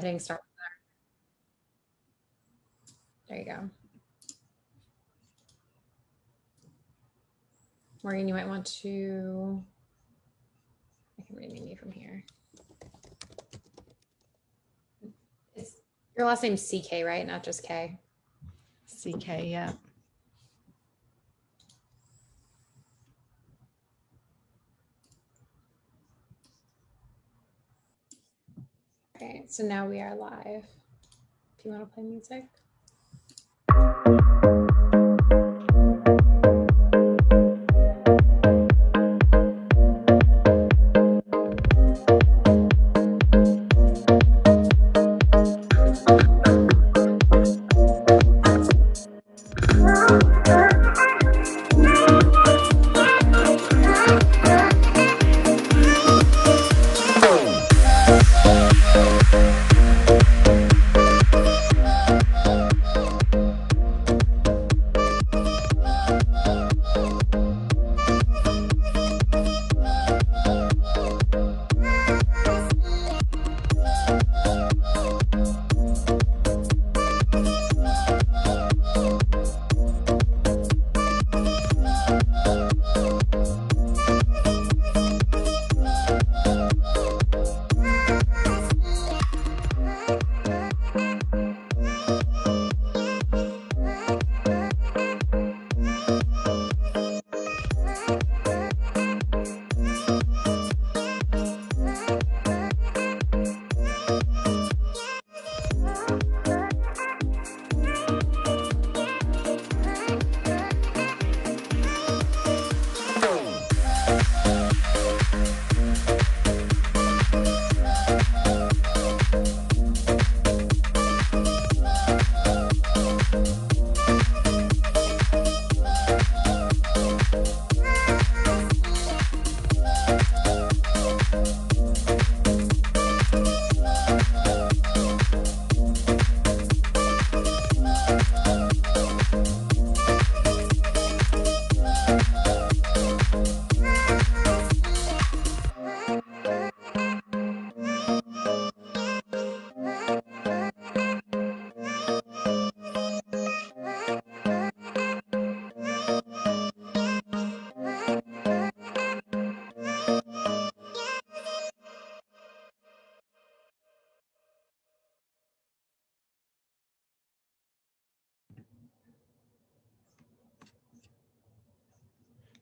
hitting start. There you go. Morgan, you might want to, I can rename you from here. Your last name's CK, right? Not just K. CK, yeah. Okay, so now we are live. If you want to play music.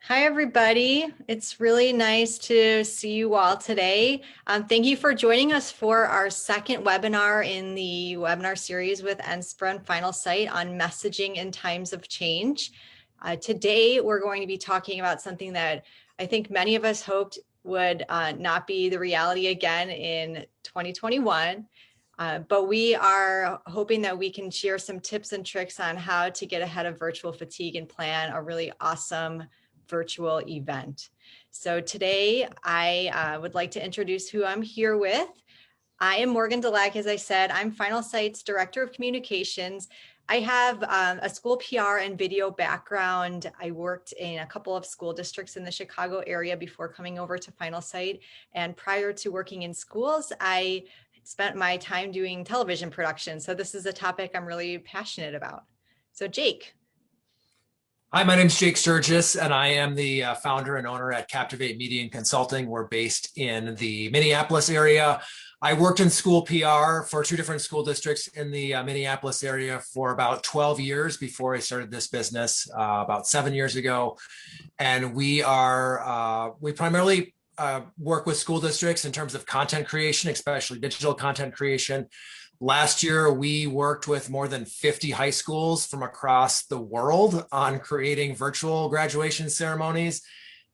Hi, everybody. It's really nice to see you all today. Thank you for joining us for our second webinar in the webinar series with NSPRA and Final Site on messaging in times of change. Today, we're going to be talking about something that I think many of us hoped would not be the reality again in 2021. But we are hoping that we can share some tips and tricks on how to get ahead of virtual fatigue and plan a really awesome virtual event. So today I would like to introduce who I'm here with. I am Morgan Delack. As I said, I'm Final Site's Director of Communications. I have a school PR and video background. I worked in a couple of school districts in the Chicago area before coming over to Final Site. And prior to working in schools, I spent my time doing television production. So this is a topic I'm really passionate about. So Jake. Hi, my name is Jake Sturgis, and I am the founder and owner at Captivate Media and Consulting. We're based in the Minneapolis area. I worked in school PR for 2 different school districts in the Minneapolis area for about 12 years before I started this business about 7 years ago. And we primarily work with school districts in terms of content creation, especially digital content creation. Last year, we worked with more than 50 high schools from across the world on creating virtual graduation ceremonies,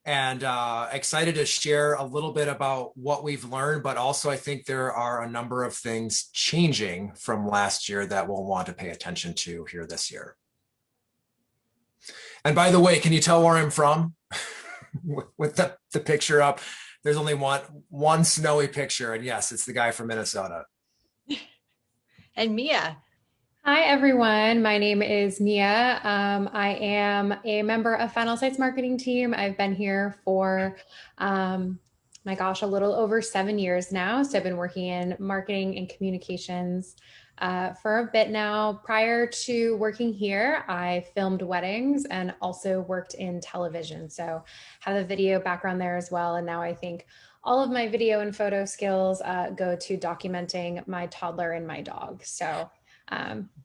and excited to share a little bit about what we've learned, but also I think there are a number of things changing from last year that we'll want to pay attention to here this year. And by the way, can you tell where I'm from? With the picture up, there's only one snowy picture, and yes, it's the guy from Minnesota. And Mia. Hi, everyone. My name is Mia. I am a member of Final Site's marketing team. I've been here for my gosh, a little over 7 years now. So I've been working in marketing and communications for a bit now. Prior to working here, I filmed weddings and also worked in television. So have a video background there as well. And now I think all of my video and photo skills go to documenting my toddler and my dog. So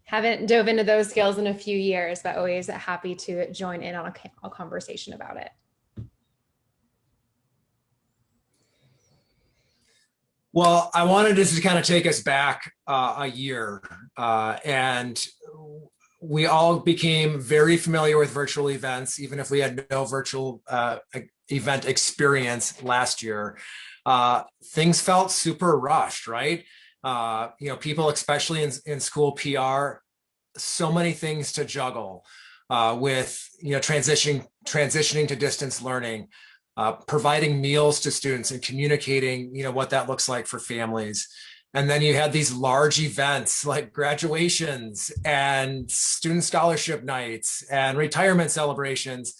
haven't dove into those skills in a few years, but always happy to join in on a conversation about it. Well, I wanted to kind of take us back a year, and we all became very familiar with virtual events, even if we had no virtual event experience last year. Things felt super rushed, right? People, especially in school PR, so many things to juggle with, transitioning to distance learning. Providing meals to students and communicating, what that looks like for families. And then you had these large events like graduations and student scholarship nights and retirement celebrations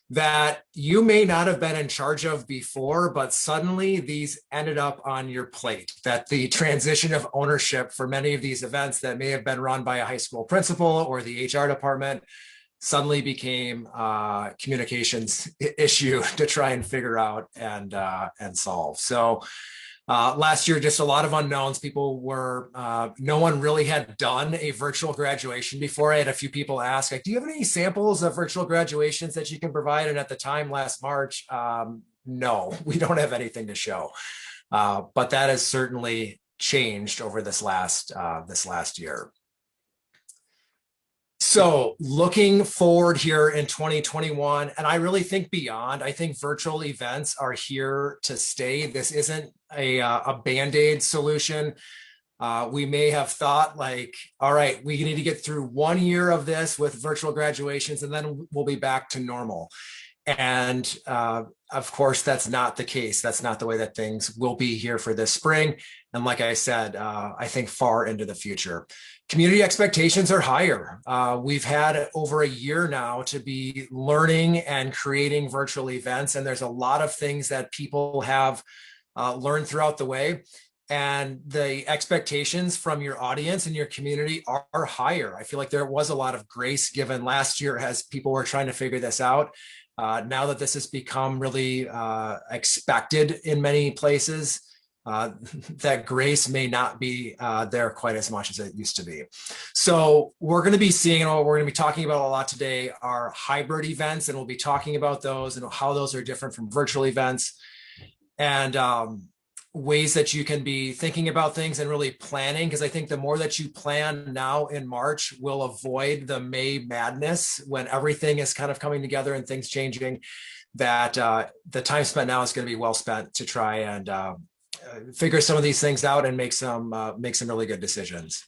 that you may not have been in charge of before, but suddenly these ended up on your plate. That the transition of ownership for many of these events that may have been run by a high school principal or the HR department suddenly became a communications issue to try and figure out and solve. So last year, just a lot of unknowns. People were, no one really had done a virtual graduation before. I had a few people ask, like, do you have any samples of virtual graduations that you can provide? And at the time last March, no, we don't have anything to show. But that has certainly changed over this last year. So looking forward here in 2021, and I really think beyond, I think virtual events are here to stay. This isn't a Band-Aid solution. We may have thought like, all right, we need to get through 1 year of this with virtual graduations, and then we'll be back to normal. And of course, that's not the case. That's not the way that things will be here for this spring. And like I said, I think far into the future. Community expectations are higher. We've had over a year now to be learning and creating virtual events. And there's a lot of things that people have learned throughout the way. And the expectations from your audience and your community are higher. I feel like there was a lot of grace given last year as people were trying to figure this out. Now that this has become really expected in many places, that grace may not be there quite as much as it used to be. So we're going to be seeing, and what we're going to be talking about a lot today are hybrid events, and we'll be talking about those and how those are different from virtual events, and ways that you can be thinking about things and really planning, because I think the more that you plan now in March will avoid the May madness when everything is kind of coming together and things changing, that the time spent now is going to be well spent to try and figure some of these things out and make some really good decisions.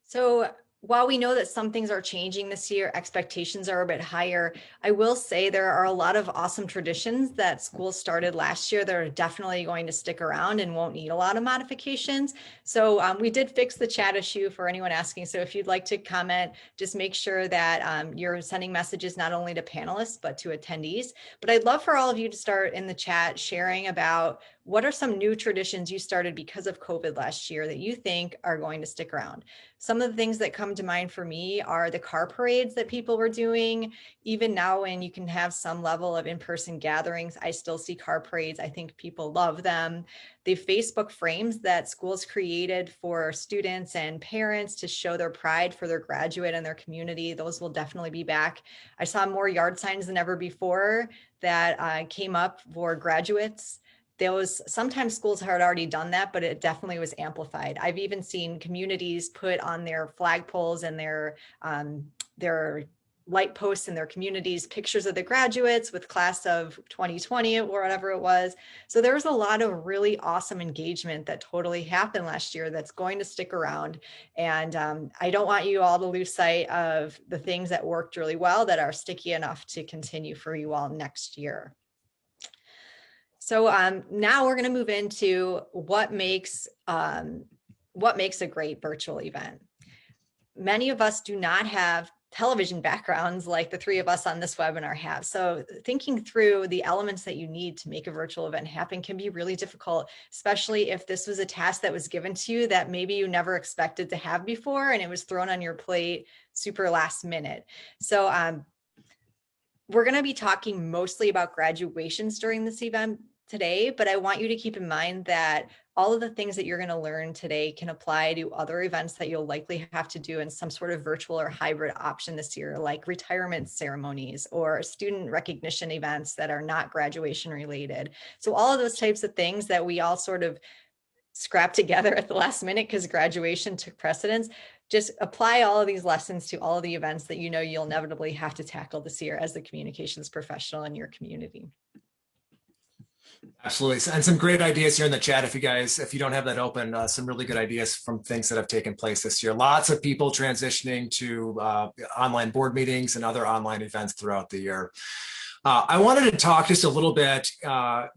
So while we know that some things are changing this year, expectations are a bit higher, I will say there are a lot of awesome traditions that schools started last year that are definitely going to stick around and won't need a lot of modifications. So we did fix the chat issue for anyone asking. So if you'd like to comment, just make sure that you're sending messages not only to panelists, but to attendees. But I'd love for all of you to start in the chat sharing about what are some new traditions you started because of COVID last year that you think are going to stick around? Some of the things that come to mind for me are the car parades that people were doing. Even now, when you can have some level of in-person gatherings, I still see car parades. I think people love them. The Facebook frames that schools created for students and parents to show their pride for their graduate and their community, those will definitely be back. I saw more yard signs than ever before that came up for graduates. Sometimes schools had already done that, but it definitely was amplified. I've even seen communities put on their flagpoles and their light posts in their communities pictures of the graduates with class of 2020 or whatever it was. So there was a lot of really awesome engagement that totally happened last year that's going to stick around. And I don't want you all to lose sight of the things that worked really well that are sticky enough to continue for you all next year. So now we're going to move into what makes a great virtual event. Many of us do not have television backgrounds like the three of us on this webinar have. So thinking through the elements that you need to make a virtual event happen can be really difficult, especially if this was a task that was given to you that maybe you never expected to have before and it was thrown on your plate super last minute. So we're going to be talking mostly about graduations during this event today, but I want you to keep in mind that all of the things that you're going to learn today can apply to other events that you'll likely have to do in some sort of virtual or hybrid option this year, like retirement ceremonies or student recognition events that are not graduation related. So all of those types of things that we all sort of scrapped together at the last minute because graduation took precedence, just apply all of these lessons to all of the events that you know you'll inevitably have to tackle this year as the communications professional in your community. Absolutely. And some great ideas here in the chat. If you don't have that open, some really good ideas from things that have taken place this year. Lots of people transitioning to online board meetings and other online events throughout the year. I wanted to talk just a little bit,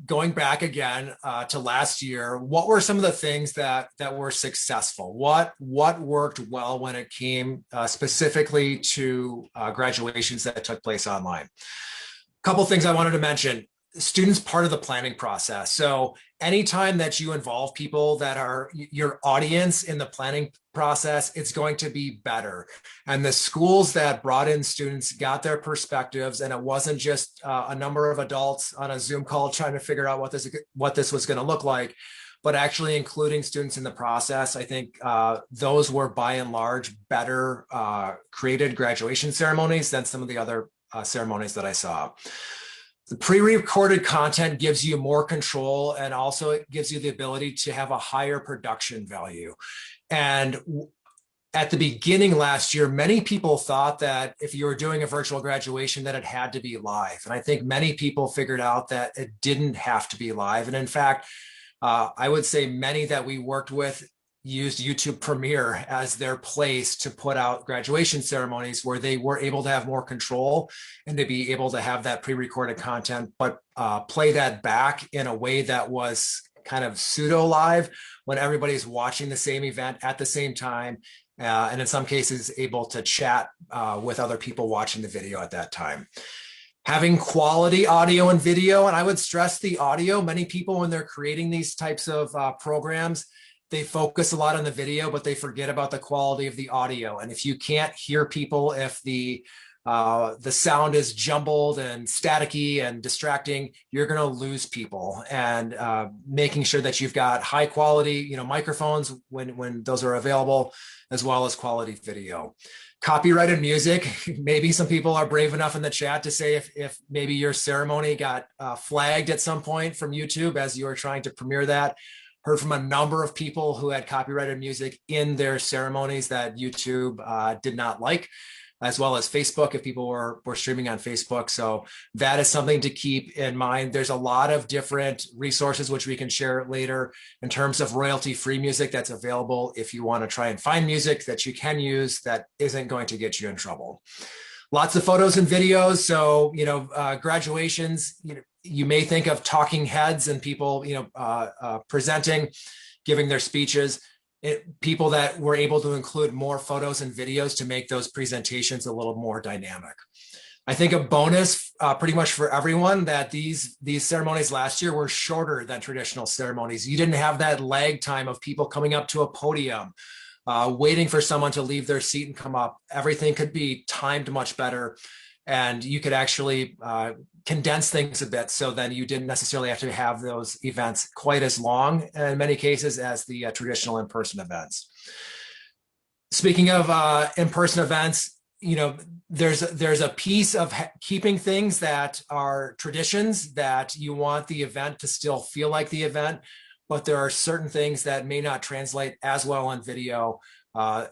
going back again to last year. What were some of the things that were successful? What worked well when it came specifically to graduations that took place online? A couple things I wanted to mention. Students part of the planning process. So anytime that you involve people that are your audience in the planning process, it's going to be better. And the schools that brought in students got their perspectives, and it wasn't just a number of adults on a Zoom call trying to figure out what this was going to look like, but actually including students in the process. I think those were by and large better created graduation ceremonies than some of the other ceremonies that I saw. The pre-recorded content gives you more control, and also it gives you the ability to have a higher production value. And at the beginning last year, many people thought that if you were doing a virtual graduation, that it had to be live. And I think many people figured out that it didn't have to be live. And in fact, I would say many that we worked with used YouTube Premiere as their place to put out graduation ceremonies where they were able to have more control and to be able to have that pre-recorded content, but play that back in a way that was kind of pseudo live when everybody's watching the same event at the same time. And in some cases able to chat with other people watching the video at that time. Having quality audio and video, and I would stress the audio. Many people, when they're creating these types of programs, they focus a lot on the video, but they forget about the quality of the audio. And if you can't hear people, if the sound is jumbled and staticky and distracting, you're going to lose people. And making sure that you've got high quality, microphones when those are available, as well as quality video. Copyrighted music. Maybe some people are brave enough in the chat to say if maybe your ceremony got flagged at some point from YouTube as you were trying to premiere that. Heard from a number of people who had copyrighted music in their ceremonies that YouTube did not like, as well as Facebook if people were streaming on Facebook. So that is something to keep in mind. There's a lot of different resources which we can share later in terms of royalty-free music that's available if you want to try and find music that you can use that isn't going to get you in trouble. Lots of photos and videos. So, graduations, you may think of talking heads and people, presenting, giving their speeches. People that were able to include more photos and videos to make those presentations a little more dynamic. I think a bonus pretty much for everyone that these ceremonies last year were shorter than traditional ceremonies. You didn't have that lag time of people coming up to a podium, waiting for someone to leave their seat and come up. Everything could be timed much better. And you could actually condense things a bit so then you didn't necessarily have to have those events quite as long in many cases as the traditional in-person events. Speaking of in-person events, there's a piece of keeping things that are traditions that you want the event to still feel like the event, but there are certain things that may not translate as well on video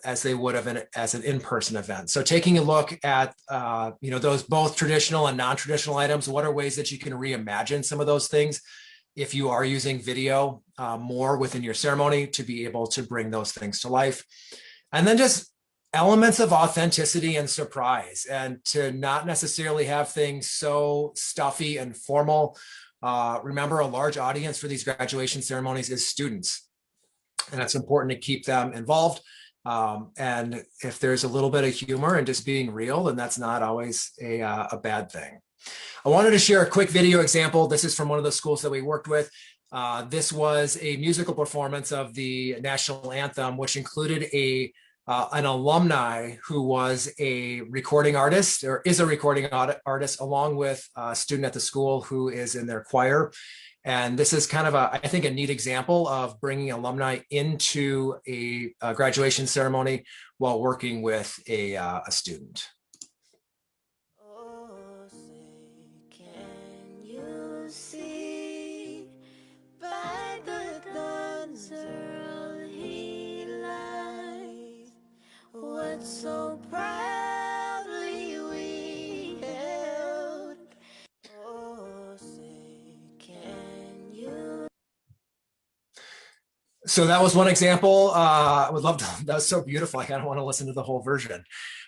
as they would have as an in-person event. So taking a look at those both traditional and non-traditional items, what are ways that you can reimagine some of those things if you are using video more within your ceremony to be able to bring those things to life. And then just elements of authenticity and surprise, and to not necessarily have things so stuffy and formal. Remember, a large audience for these graduation ceremonies is students, and it's important to keep them involved And if there's a little bit of humor and just being real, then that's not always a bad thing. I wanted to share a quick video example. This is from one of the schools that we worked with. This was a musical performance of the national anthem, which included an alumni who was a recording artist or is a recording artist, along with a student at the school who is in their choir. And this is kind of I think, a neat example of bringing alumni into a graduation ceremony while working with a student. Oh, say, can you see by the dawn's early light what so proudly we held? Oh, say, can you? So that was one example. I would love to, that was so beautiful. I kind of want to listen to the whole version,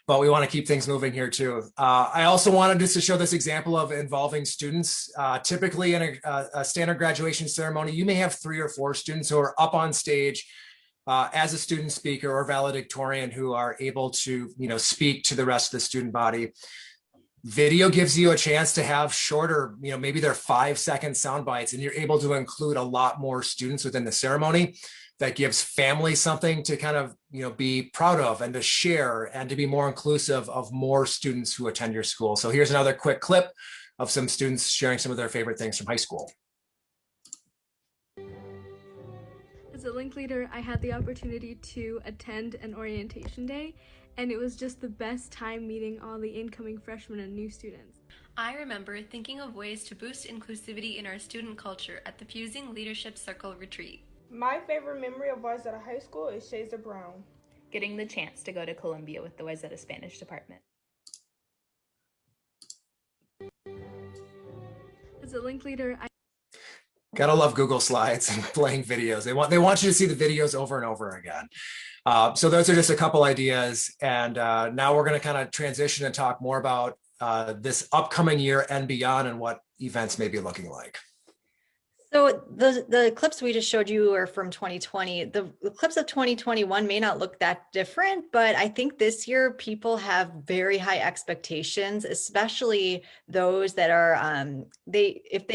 but we want to keep things moving here too. I also wanted just to show this example of involving students. Typically in a standard graduation ceremony, you may have 3 or 4 students who are up on stage as a student speaker or valedictorian who are able to, speak to the rest of the student body. Video gives you a chance to have shorter, maybe they're 5-second sound bites, and you're able to include a lot more students within the ceremony. That gives families something to kind of, be proud of and to share and to be more inclusive of more students who attend your school. So here's another quick clip of some students sharing some of their favorite things from high school. As a link leader, I had the opportunity to attend an orientation day, and it was just the best time meeting all the incoming freshmen and new students. I remember thinking of ways to boost inclusivity in our student culture at the Fusing Leadership Circle retreat. My favorite memory of Wayzata High School is Shades of Brown. Getting the chance to go to Columbia with the Wayzata Spanish department. As a link leader, Gotta love Google Slides and playing videos. They want you to see the videos over and over again. So those are just a couple ideas. And now we're going to kind of transition and talk more about this upcoming year and beyond and what events may be looking like. So the clips we just showed you are from 2020. The clips of 2021 may not look that different, but I think this year people have very high expectations, especially those that are if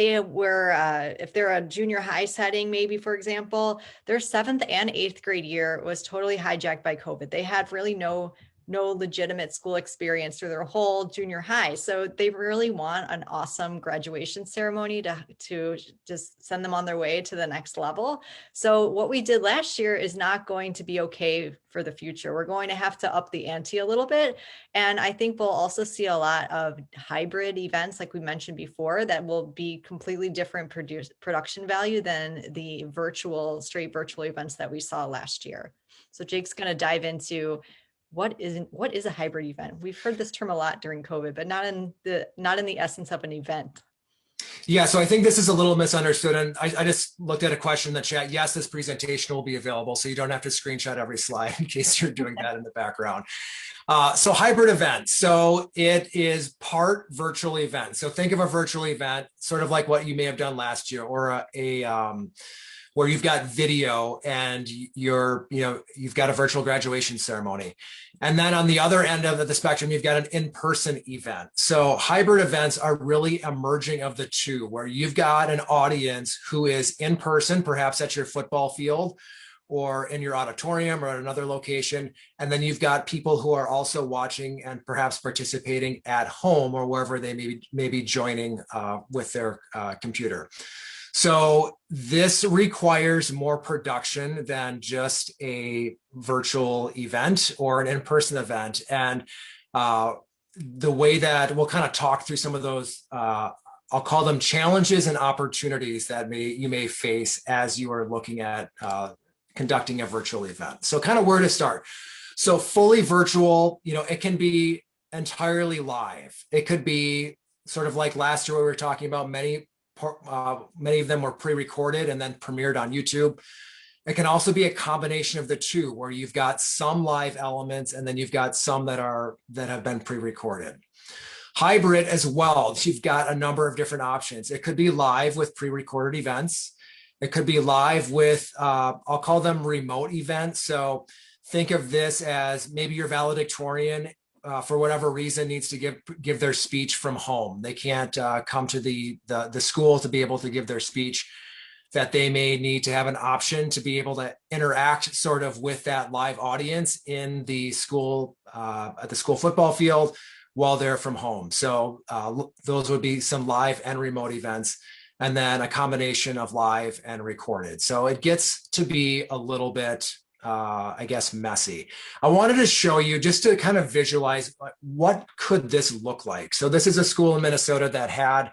they're a junior high setting, maybe, for example, their 7th and 8th grade year was totally hijacked by COVID. They had really no legitimate school experience through their whole junior high. So they really want an awesome graduation ceremony to just send them on their way to the next level. So what we did last year is not going to be okay for the future. We're going to have to up the ante a little bit. And I think we'll also see a lot of hybrid events, like we mentioned before, that will be completely different production value than the straight virtual events that we saw last year. So Jake's going to dive into what is a hybrid event? We've heard this term a lot during COVID, but not in the essence of an event. Yeah, so I think this is a little misunderstood. And I just looked at a question in the chat. Yes, this presentation will be available, so you don't have to screenshot every slide in case you're doing that in the background. So hybrid event. So it is part virtual event. So think of a virtual event, sort of like what you may have done last year, or where you've got video and you've got a virtual graduation ceremony. And then on the other end of the spectrum, you've got an in-person event. So hybrid events are really a merging of the two, where you've got an audience who is in person, perhaps at your football field or in your auditorium or at another location. And then you've got people who are also watching and perhaps participating at home or wherever they may be joining with their computer. So this requires more production than just a virtual event or an in-person event. And the way that we'll kind of talk through some of those, I'll call them challenges and opportunities that you may face as you are looking at conducting a virtual event. So kind of where to start. So fully virtual, it can be entirely live. It could be sort of like last year we were talking about many of them were pre-recorded and then premiered on YouTube. It can also be a combination of the two, where you've got some live elements and then you've got some that have been pre-recorded. Hybrid as well. You've got a number of different options. It could be live with pre-recorded events. It could be live with, I'll call them remote events. So think of this as maybe your valedictorian, for whatever reason, needs to give their speech from home. They can't come to the school to be able to give their speech, that they may need to have an option to be able to interact sort of with that live audience in the school, at the school football field, while they're from home. So those would be some live and remote events, and then a combination of live and recorded. So it gets to be a little bit, I guess, messy. I wanted to show you just to kind of visualize what could this look like. So this is a school in Minnesota that had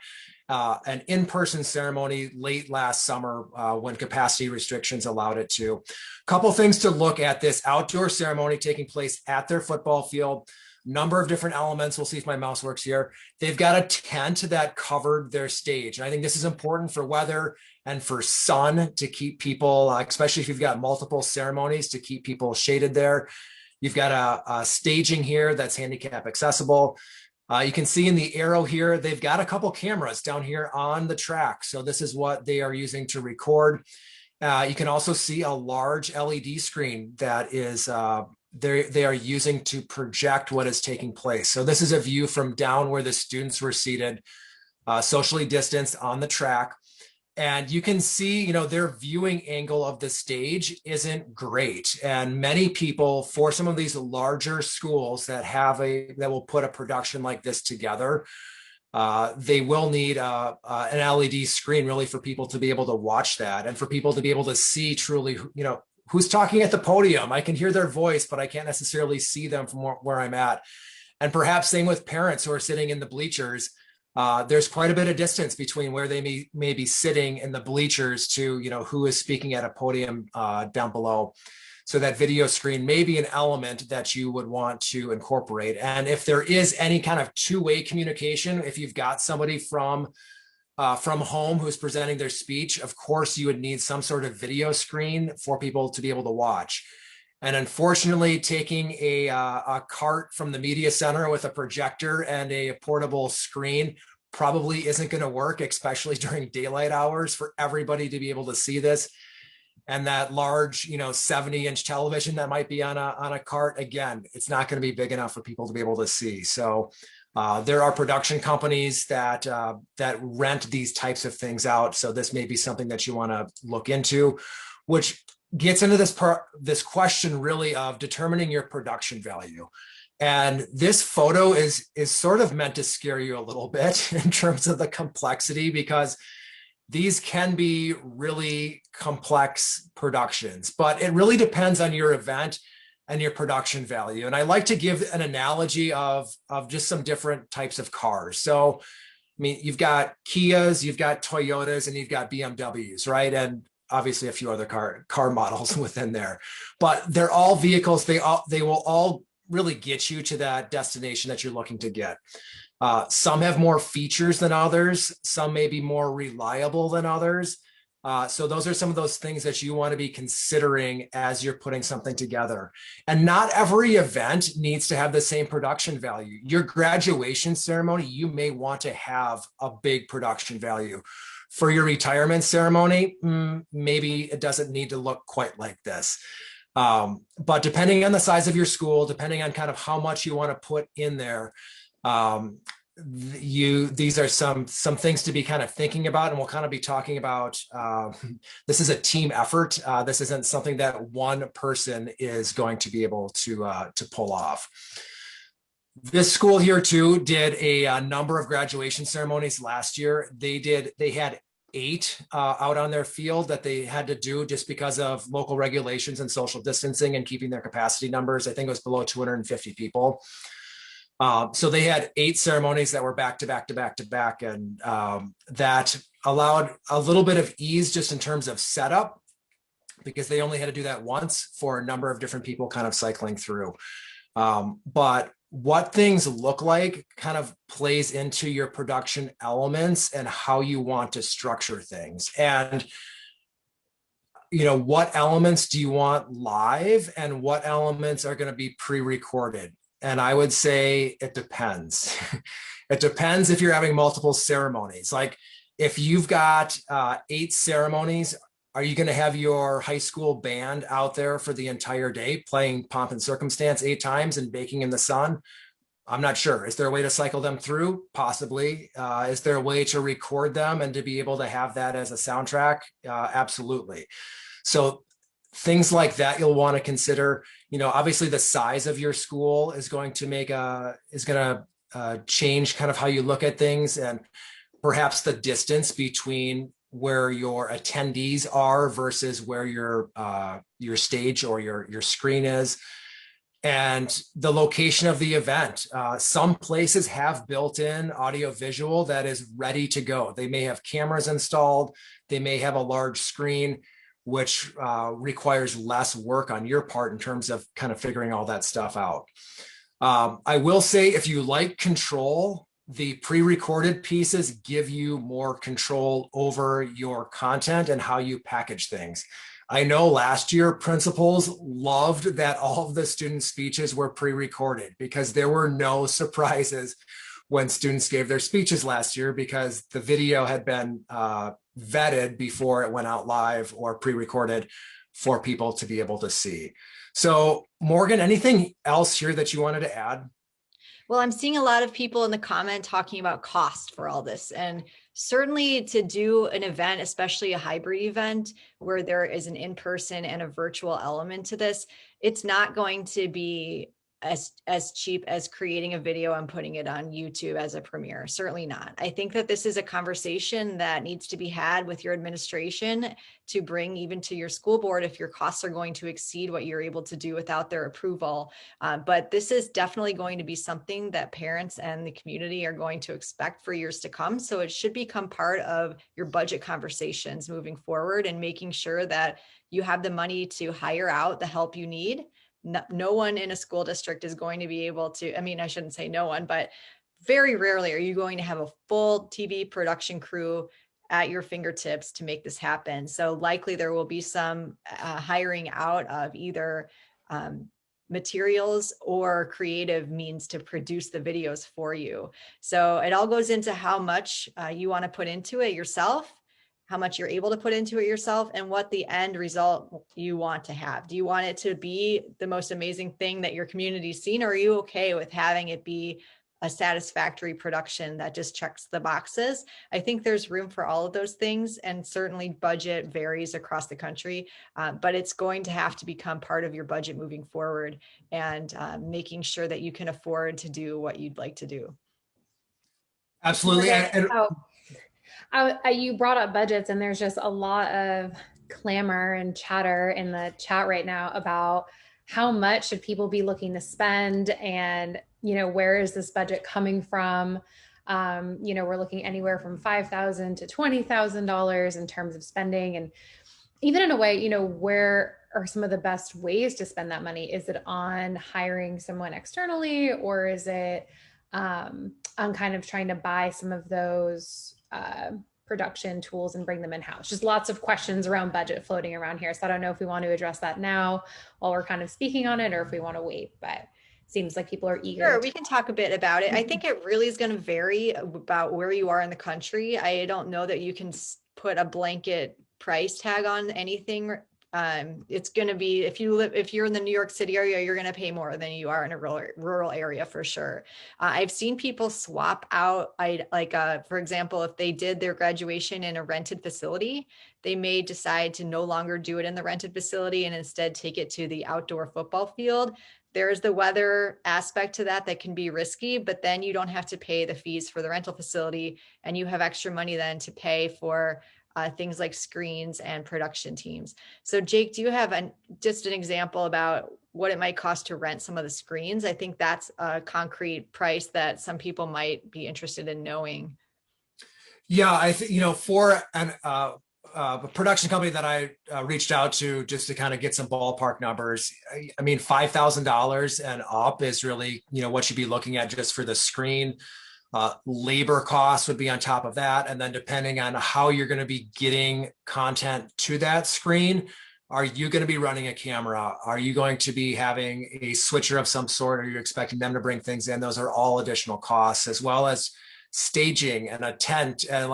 an in-person ceremony late last summer when capacity restrictions allowed it to. A couple things to look at: this outdoor ceremony taking place at their football field. Number of different elements. We'll see if my mouse works here. They've got a tent that covered their stage. And I think this is important for weather and for sun, to keep people, especially if you've got multiple ceremonies, to keep people shaded there. You've got a staging here that's handicap accessible. You can see in the arrow here, they've got a couple cameras down here on the track. So this is what they are using to record. You can also see a large LED screen that is they are using to project what is taking place. So this is a view from down where the students were seated, socially distanced on the track. And you can see, you know, their viewing angle of the stage isn't great. And many people, for some of these larger schools that will put a production like this together, they will need an LED screen really for people to be able to watch that, and for people to be able to see truly, you know, who's talking at the podium. I can hear their voice, but I can't necessarily see them from where I'm at. And perhaps same with parents who are sitting in the bleachers. There's quite a bit of distance between where they may be sitting in the bleachers to, you know, who is speaking at a podium down below. So that video screen may be an element that you would want to incorporate. And if there is any kind of two-way communication, if you've got somebody from home who's presenting their speech, of course, you would need some sort of video screen for people to be able to watch. And unfortunately, taking a cart from the media center with a projector and a portable screen probably isn't going to work, especially during daylight hours, for everybody to be able to see this. And that large, you know, 70-inch television that might be on a cart, again, it's not going to be big enough for people to be able to see. So there are production companies that rent these types of things out. So this may be something that you want to look into, which gets into this question really of determining your production value. And this photo is sort of meant to scare you a little bit in terms of the complexity, because these can be really complex productions, but it really depends on your event and your production value. And I like to give an analogy of just some different types of cars. So, I mean, you've got Kias, you've got Toyotas, and you've got BMWs, right? And obviously a few other car models within there, but they're all vehicles. They will all really get you to that destination that you're looking to get. Some have more features than others. Some may be more reliable than others. So those are some of those things that you want to be considering as you're putting something together. And not every event needs to have the same production value. Your graduation ceremony, you may want to have a big production value. For your retirement ceremony, maybe it doesn't need to look quite like this. But depending on the size of your school, depending on kind of how much you want to put in there, these are some things to be kind of thinking about, and we'll kind of be talking about. This is a team effort. This isn't something that one person is going to be able to pull off. This school here too did a number of graduation ceremonies last year. They had 8 out on their field that they had to do just because of local regulations and social distancing and keeping their capacity numbers. I think it was below 250 people. So they had 8 ceremonies that were back to back to back to back, and that allowed a little bit of ease just in terms of setup, because they only had to do that once for a number of different people kind of cycling through. But what things look like kind of plays into your production elements and how you want to structure things. And, you know, what elements do you want live and what elements are going to be pre-recorded? And I would say it depends. It depends if you're having multiple ceremonies. Like if you've got 8 ceremonies, Are you going to have your high school band out there for the entire day playing Pomp and Circumstance 8 times and baking in the sun? I'm not sure. Is there a way to cycle them through? Possibly. Is there a way to record them and to be able to have that as a soundtrack? Absolutely. So things like that you'll want to consider. Obviously the size of your school is going to change kind of how you look at things, and perhaps the distance between where your attendees are versus where your stage or your screen is, and the location of the event. Some places have built-in audio visual that is ready to go. They may have cameras installed. They may have a large screen, which requires less work on your part in terms of kind of figuring all that stuff out. I will say, if you like control, the pre-recorded pieces give you more control over your content and how you package things. I know last year principals loved that all of the student speeches were pre-recorded because there were no surprises when students gave their speeches last year, because the video had been vetted before it went out live or pre-recorded for people to be able to see. So Morgan, anything else here that you wanted to add? Well, I'm seeing a lot of people in the comment talking about cost for all this. And certainly to do an event, especially a hybrid event where there is an in-person and a virtual element to this, it's not going to be as cheap as creating a video and putting it on YouTube as a premiere. Certainly not. I think that this is a conversation that needs to be had with your administration to bring even to your school board if your costs are going to exceed what you're able to do without their approval. But this is definitely going to be something that parents and the community are going to expect for years to come. So it should become part of your budget conversations moving forward, and making sure that you have the money to hire out the help you need. No one in a school district is going to be able to, I shouldn't say no one, but very rarely are you going to have a full TV production crew at your fingertips to make this happen. So likely there will be some hiring out of either materials or creative means to produce the videos for you. So it all goes into how much you want to put into it yourself, how much you're able to put into it yourself, and what the end result you want to have. Do you want it to be the most amazing thing that your community's seen, or are you okay with having it be a satisfactory production that just checks the boxes? I think there's room for all of those things, and certainly budget varies across the country, but it's going to have to become part of your budget moving forward, and making sure that you can afford to do what you'd like to do. Absolutely. You brought up budgets, and there's just a lot of clamor and chatter in the chat right now about how much should people be looking to spend, and where is this budget coming from? We're looking anywhere from $5,000 to $20,000 in terms of spending, and even in a way, where are some of the best ways to spend that money? Is it on hiring someone externally, or is it on kind of trying to buy some of those production tools and bring them in-house? Just lots of questions around budget floating around here. So I don't know if we want to address that now while we're kind of speaking on it, or if we want to wait, but seems like people are eager. Sure, we can talk a bit about it. I think it really is going to vary about where you are in the country. I don't know that you can put a blanket price tag on anything. It's going to be, if you're in the New York City area, you're going to pay more than you are in a rural area for sure. I've seen people swap out, for example, if they did their graduation in a rented facility, they may decide to no longer do it in the rented facility and instead take it to the outdoor football field. There's the weather aspect to that can be risky, but then you don't have to pay the fees for the rental facility, and you have extra money then to pay for things like screens and production teams. So Jake, do you have just an example about what it might cost to rent some of the screens? I think that's a concrete price that some people might be interested in knowing. Yeah, I think, for a production company that I reached out to just to kind of get some ballpark numbers, I mean, $5,000 and up is really, what you'd be looking at just for the screen. Labor costs would be on top of that. And then depending on how you're going to be getting content to that screen, are you going to be running a camera? Are you going to be having a switcher of some sort? Are you expecting them to bring things in? Those are all additional costs, as well as staging and a tent. And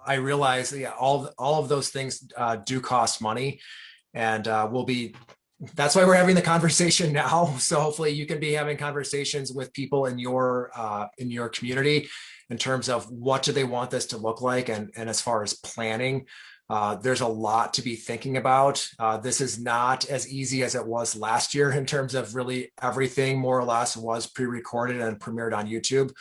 I realize, yeah, all of those things do cost money, and that's why we're having the conversation now. So hopefully you can be having conversations with people in your community in terms of what do they want this to look like, and as far as planning. There's a lot to be thinking about. This is not as easy as it was last year in terms of really everything more or less was pre-recorded and premiered on YouTube,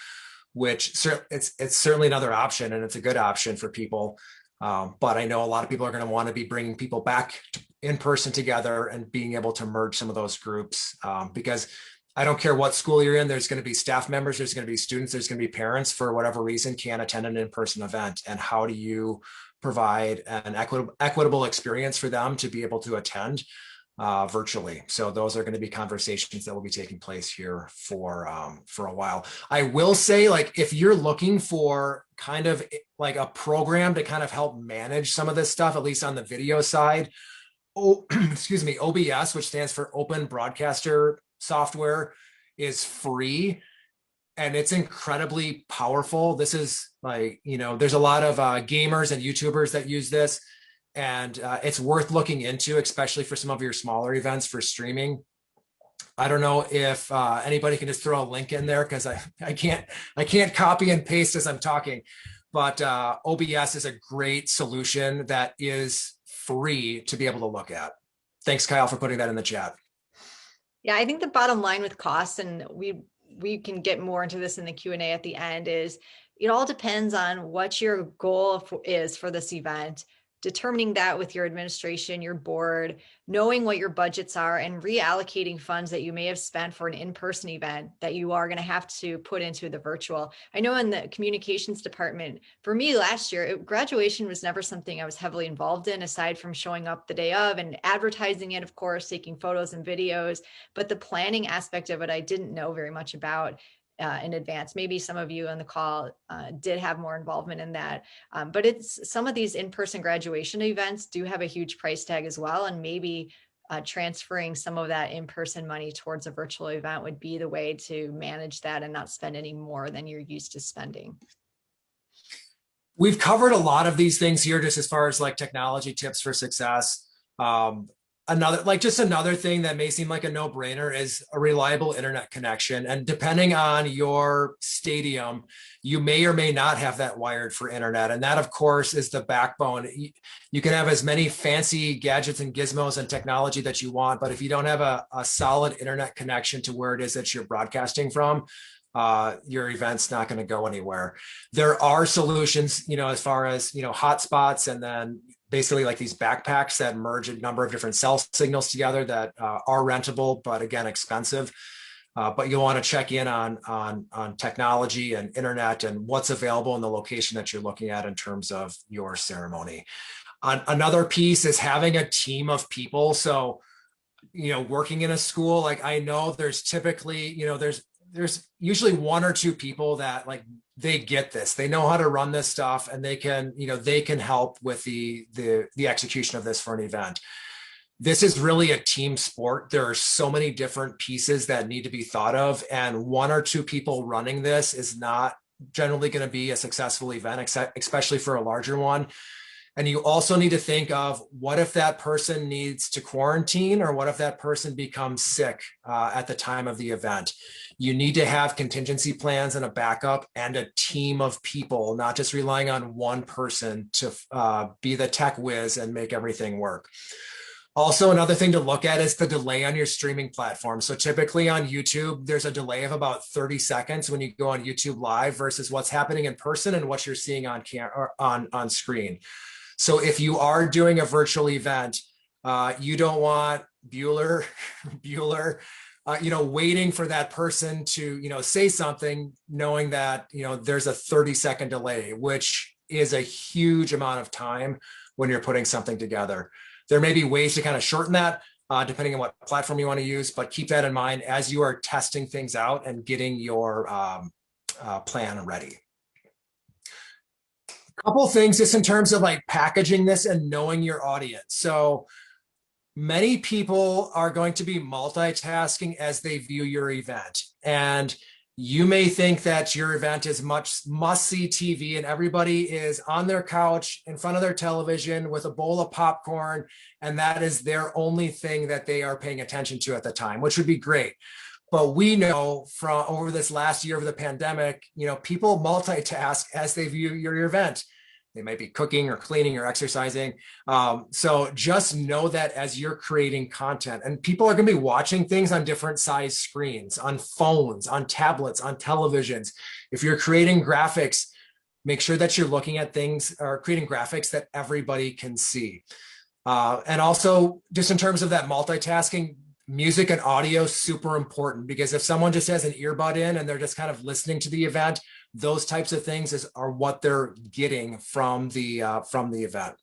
which it's certainly another option, and it's a good option for people. But I know a lot of people are going to want to be bringing people back in person together and being able to merge some of those groups, because I don't care what school you're in, there's going to be staff members, there's going to be students, there's going to be parents for whatever reason can't attend an in-person event. And how do you provide an equitable experience for them to be able to attend virtually? So those are going to be conversations that will be taking place here for a while. I will say, like, if you're looking for kind of like a program to kind of help manage some of this stuff, at least on the video side, excuse me, OBS, which stands for Open Broadcaster Software, is free. And it's incredibly powerful. This is like, there's a lot of gamers and YouTubers that use this, and it's worth looking into, especially for some of your smaller events for streaming. I don't know if anybody can just throw a link in there, because I can't copy and paste as I'm talking, but OBS is a great solution that is free to be able to look at. Thanks, Kyle, for putting that in the chat. Yeah, I think the bottom line with costs, and we can get more into this in the Q&A at the end, is it all depends on what your goal is for this event, determining that with your administration, your board, knowing what your budgets are, and reallocating funds that you may have spent for an in-person event that you are going to have to put into the virtual. I know in the communications department, for me last year, graduation was never something I was heavily involved in, aside from showing up the day of and advertising it, of course, taking photos and videos. But the planning aspect of it, I didn't know very much about in advance. Maybe some of you on the call did have more involvement in that. But it's some of these in-person graduation events do have a huge price tag as well. And maybe transferring some of that in-person money towards a virtual event would be the way to manage that and not spend any more than you're used to spending. We've covered a lot of these things here, just as far as like technology tips for success. Another thing that may seem like a no-brainer is a reliable internet connection. And depending on your stadium, you may or may not have that wired for internet. And that, of course, is the backbone. You can have as many fancy gadgets and gizmos and technology that you want, but if you don't have a solid internet connection to where it is that you're broadcasting from, your event's not going to go anywhere. There are solutions, as far as, hotspots, and then basically like these backpacks that merge a number of different cell signals together that are rentable, but again, expensive. But you'll want to check in on technology and internet and what's available in the location that you're looking at in terms of your ceremony. Another piece is having a team of people. So, working in a school, like I know there's typically, there's usually one or two people that like they get this, they know how to run this stuff, and they can help with the execution of this for an event. This is really a team sport. There are so many different pieces that need to be thought of, and one or two people running this is not generally going to be a successful event, especially for a larger one. And you also need to think of, what if that person needs to quarantine, or what if that person becomes sick at the time of the event? You need to have contingency plans and a backup and a team of people, not just relying on one person to be the tech whiz and make everything work. Also, another thing to look at is the delay on your streaming platform. So typically on YouTube, there's a delay of about 30 seconds when you go on YouTube Live versus what's happening in person and what you're seeing on on screen. So if you are doing a virtual event, you don't want Bueller, waiting for that person to, say something, knowing that, there's a 30-second delay, which is a huge amount of time when you're putting something together. There may be ways to kind of shorten that, depending on what platform you want to use, but keep that in mind as you are testing things out and getting your plan ready. Couple things just in terms of like packaging this and knowing your audience. So many people are going to be multitasking as they view your event. And You may think that your event is much must-see TV and everybody is on their couch in front of their television with a bowl of popcorn, and that is their only thing that they are paying attention to at the time, which would be great. But we know from over this last year of the pandemic, people multitask as they view your event. They might be cooking or cleaning or exercising. So just know that as you're creating content, and people are going to be watching things on different size screens, on phones, on tablets, on televisions. If you're creating graphics, make sure that you're looking at things or creating graphics that everybody can see. And also, just in terms of that multitasking, music and audio super important, because if someone just has an earbud in and they're just kind of listening to the event, those types of things are what they're getting from the event.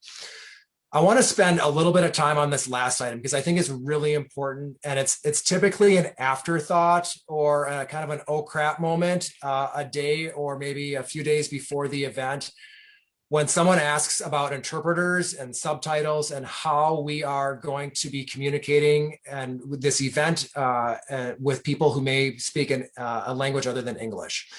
I want to spend a little bit of time on this last item because I think it's really important, and it's typically an afterthought or a kind of an oh crap moment a day or maybe a few days before the event. When someone asks about interpreters and subtitles and how we are going to be communicating and with this event with people who may speak a language other than English.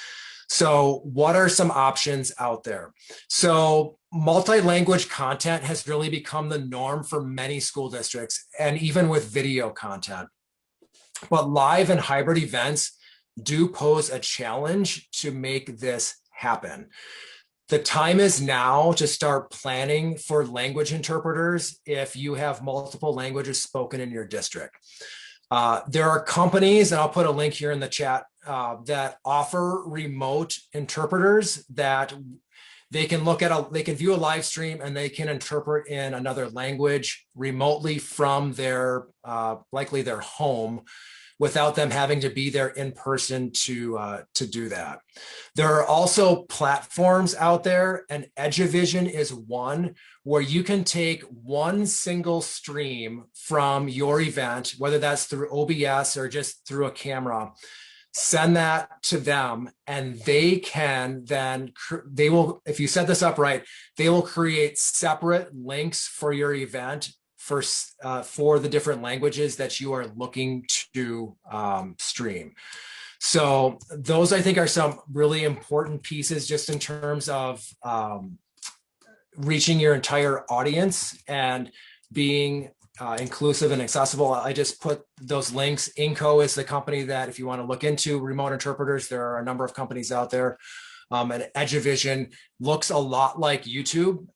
So what are some options out there? So multi-language content has really become the norm for many school districts, and even with video content. But live and hybrid events do pose a challenge to make this happen. The time is now to start planning for language interpreters if you have multiple languages spoken in your district. There are companies, and I'll put a link here in the chat, that offer remote interpreters that they can they can view a live stream and they can interpret in another language remotely from their, likely their home, without them having to be there in person to do that. There are also platforms out there, and Eduvision is one, where you can take one single stream from your event, whether that's through OBS or just through a camera, send that to them, and they can then, they will, if you set this up right, they will create separate links for your event for the different languages that you are looking to stream. So those, I think, are some really important pieces just in terms of reaching your entire audience and being inclusive and accessible. I just put those links. Inco is the company that, if you want to look into remote interpreters, there are a number of companies out there. And Eduvision looks a lot like YouTube.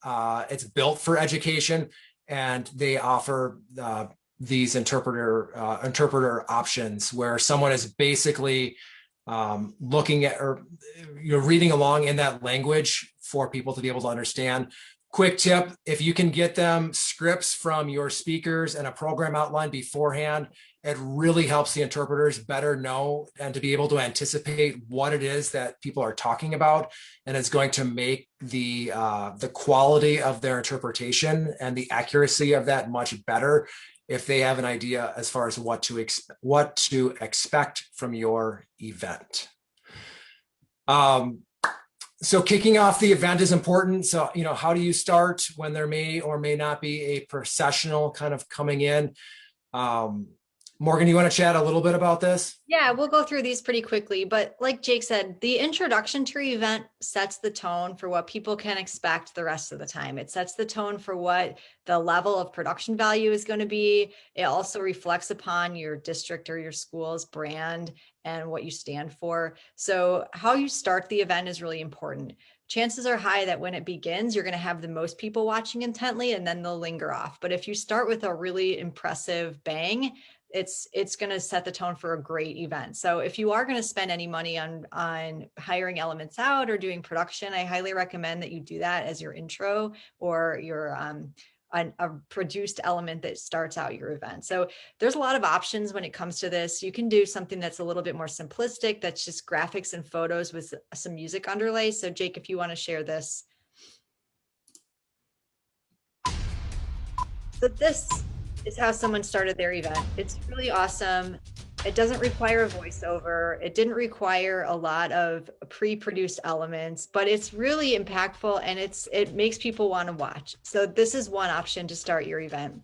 It's built for education, and they offer these interpreter options where someone is basically looking at, or you're reading along in that language for people to be able to understand. Quick tip, if you can get them scripts from your speakers and a program outline beforehand, it really helps the interpreters better know and to be able to anticipate what it is that people are talking about, and it's going to make the quality of their interpretation and the accuracy of that much better if they have an idea as far as what to expect from your event. So kicking off the event is important. So, how do you start when there may or may not be a processional kind of coming in? Morgan, you want to chat a little bit about this? Yeah, we'll go through these pretty quickly, but like Jake said, the introduction to your event sets the tone for what people can expect the rest of the time. It sets the tone for what the level of production value is going to be. It also reflects upon your district or your school's brand and what you stand for. So how you start the event is really important. Chances are high that when it begins, you're going to have the most people watching intently, and then they'll linger off. But if you start with a really impressive bang, it's going to set the tone for a great event. So if you are going to spend any money on hiring elements out or doing production, I highly recommend that you do that as your intro or your a produced element that starts out your event. So there's a lot of options when it comes to this. You can do something that's a little bit more simplistic, that's just graphics and photos with some music underlay. So Jake, if you want to share this. So this is how someone started their event. It's really awesome. It doesn't require a voiceover. It didn't require a lot of pre-produced elements, but it's really impactful, and it makes people want to watch. So this is one option to start your event.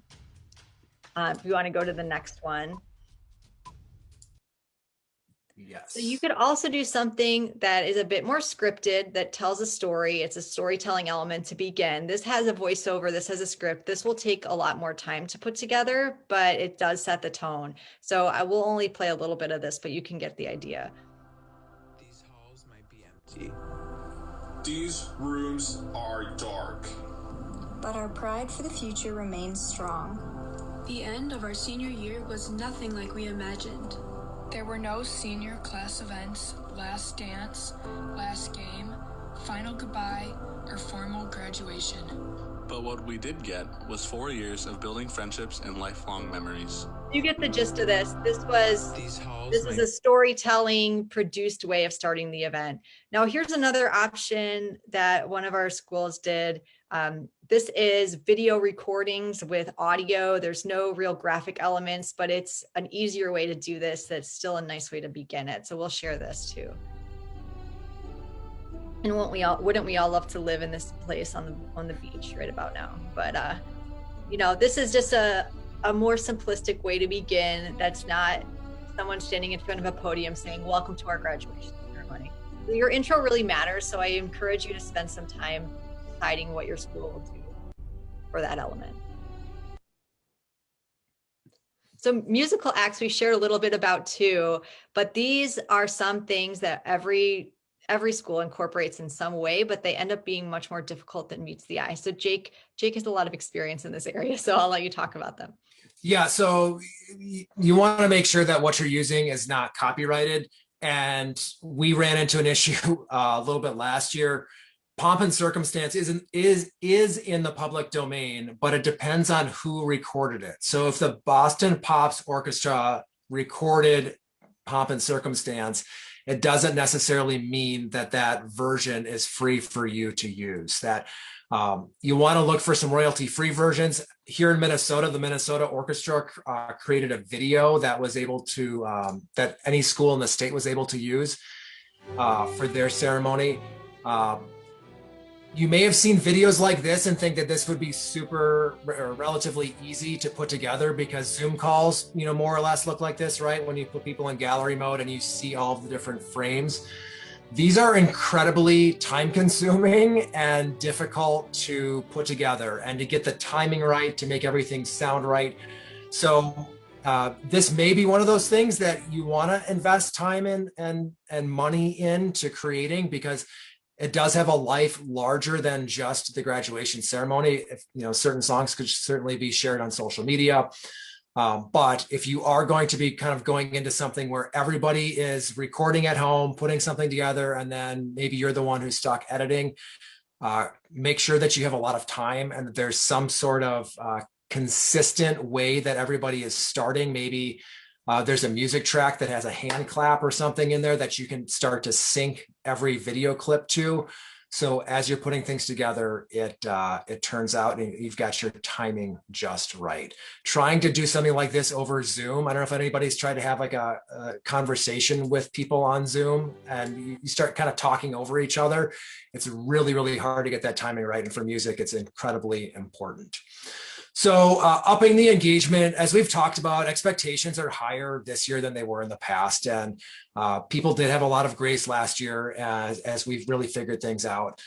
If you want to go to the next one. Yes. So you could also do something that is a bit more scripted, that tells a story. It's a storytelling element to begin. This has a voiceover, this has a script. This will take a lot more time to put together, but it does set the tone. So I will only play a little bit of this, but you can get the idea. These halls might be empty. These rooms are dark. But our pride for the future remains strong. The end of our senior year was nothing like we imagined. There were no senior class events, last dance, last game, final goodbye, or formal graduation. But what we did get was 4 years of building friendships and lifelong memories. You get the gist of this. This is a storytelling produced way of starting the event. Now, here's another option that one of our schools did. This is video recordings with audio. There's no real graphic elements, but it's an easier way to do this. That's still a nice way to begin it. So we'll share this too. And wouldn't we all love to live in this place on the beach right about now? But this is just a more simplistic way to begin. That's not someone standing in front of a podium saying, "Welcome to our graduation ceremony." Your intro really matters, so I encourage you to spend some time deciding what your school will do for that element. So musical acts we shared a little bit about too, but these are some things that every school incorporates in some way, but they end up being much more difficult than meets the eye. So Jake has a lot of experience in this area, so I'll let you talk about them. Yeah, so you want to make sure that what you're using is not copyrighted. And we ran into an issue a little bit last year. Pomp and Circumstance is in the public domain, but it depends on who recorded it. So if the Boston Pops Orchestra recorded Pomp and Circumstance, it doesn't necessarily mean that that version is free for you to use. That you want to look for some royalty-free versions. Here in Minnesota, the Minnesota Orchestra created a video that was able to, that any school in the state was able to use for their ceremony. You may have seen videos like this and think that this would be super or relatively easy to put together because Zoom calls, more or less look like this, right? When you put people in gallery mode and you see all of the different frames. These are incredibly time consuming and difficult to put together and to get the timing right, to make everything sound right. So this may be one of those things that you want to invest time in and money into creating, because it does have a life larger than just the graduation ceremony. Certain songs could certainly be shared on social media. But if you are going to be kind of going into something where everybody is recording at home, putting something together, and then maybe you're the one who's stuck editing, make sure that you have a lot of time and that there's some sort of consistent way that everybody is starting. Maybe there's a music track that has a hand clap or something in there that you can start to sync every video clip to. So as you're putting things together, it turns out you've got your timing just right. Trying to do something like this over Zoom. I don't know if anybody's tried to have like a conversation with people on Zoom and you start kind of talking over each other. It's really, really hard to get that timing right. And for music, it's incredibly important. So upping the engagement, as we've talked about, expectations are higher this year than they were in the past. And people did have a lot of grace last year as we've really figured things out.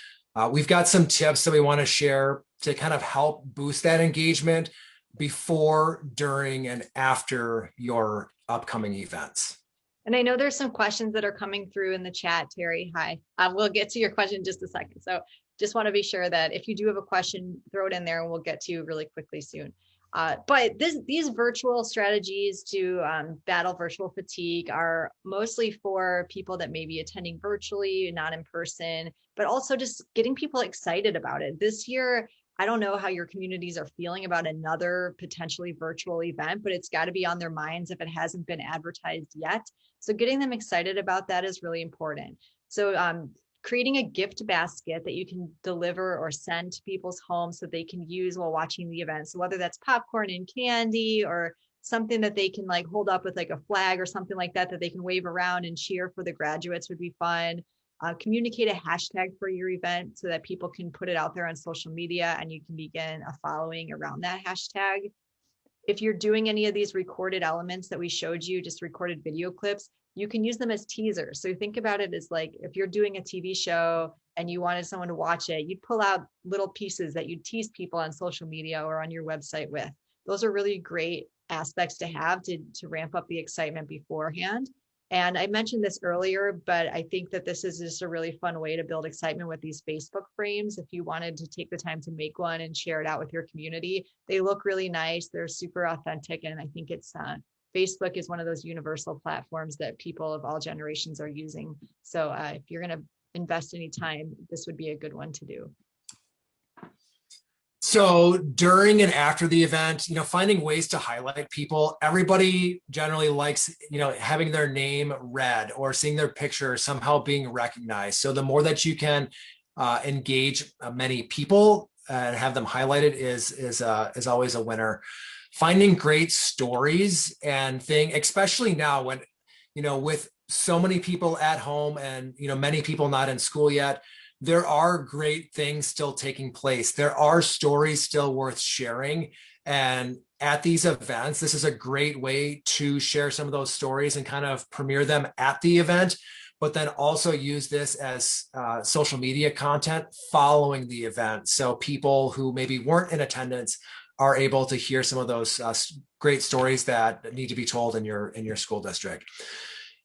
We've got some tips that we want to share to kind of help boost that engagement before, during, and after your upcoming events. And I know there's some questions that are coming through in the chat, Terry. Hi. We'll get to your question in just a second. So just want to be sure that if you do have a question, throw it in there and we'll get to you really quickly soon. But these virtual strategies to battle virtual fatigue are mostly for people that may be attending virtually, not in person, but also just getting people excited about it. This year, I don't know how your communities are feeling about another potentially virtual event, but it's got to be on their minds if it hasn't been advertised yet. So getting them excited about that is really important. So creating a gift basket that you can deliver or send to people's homes so they can use while watching the event. So whether that's popcorn and candy or something that they can like hold up with like a flag or something like that that they can wave around and cheer for the graduates would be fun. Communicate a hashtag for your event so that people can put it out there on social media and you can begin a following around that hashtag. if you're doing any of these recorded elements that we showed you, just recorded video clips, you can use them as teasers. So think about it as like, if you're doing a TV show and you wanted someone to watch it, you'd pull out little pieces that you'd tease people on social media or on your website with. Those are really great aspects to have to ramp up the excitement beforehand. And I mentioned this earlier, but I think that this is just a really fun way to build excitement with these Facebook frames. If you wanted to take the time to make one and share it out with your community, they look really nice. They're super authentic. And I think it's Facebook is one of those universal platforms that people of all generations are using. So if you're going to invest any time, this would be a good one to do. So during and after the event, finding ways to highlight people. Everybody generally likes, having their name read or seeing their picture somehow being recognized. So the more that you can engage many people and have them highlighted is always a winner. Finding great stories and especially now when, with so many people at home and, many people not in school yet, there are great things still taking place. There are stories still worth sharing. And at these events, this is a great way to share some of those stories and kind of premiere them at the event, but then also use this as social media content following the event. So people who maybe weren't in attendance are able to hear some of those great stories that need to be told in your school district.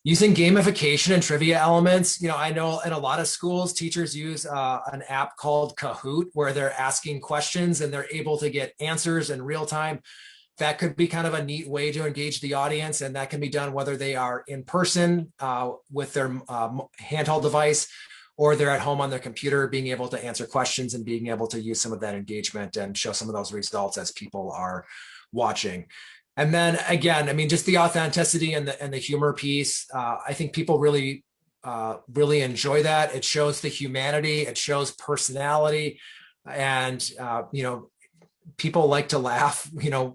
Using gamification and trivia elements, I know in a lot of schools, teachers use an app called Kahoot, where they're asking questions and they're able to get answers in real time. That could be kind of a neat way to engage the audience, and that can be done whether they are in person with their handheld device, or they're at home on their computer, being able to answer questions and being able to use some of that engagement and show some of those results as people are watching. And then again, just the authenticity and the humor piece. I think people really enjoy that. It shows the humanity, it shows personality, and people like to laugh,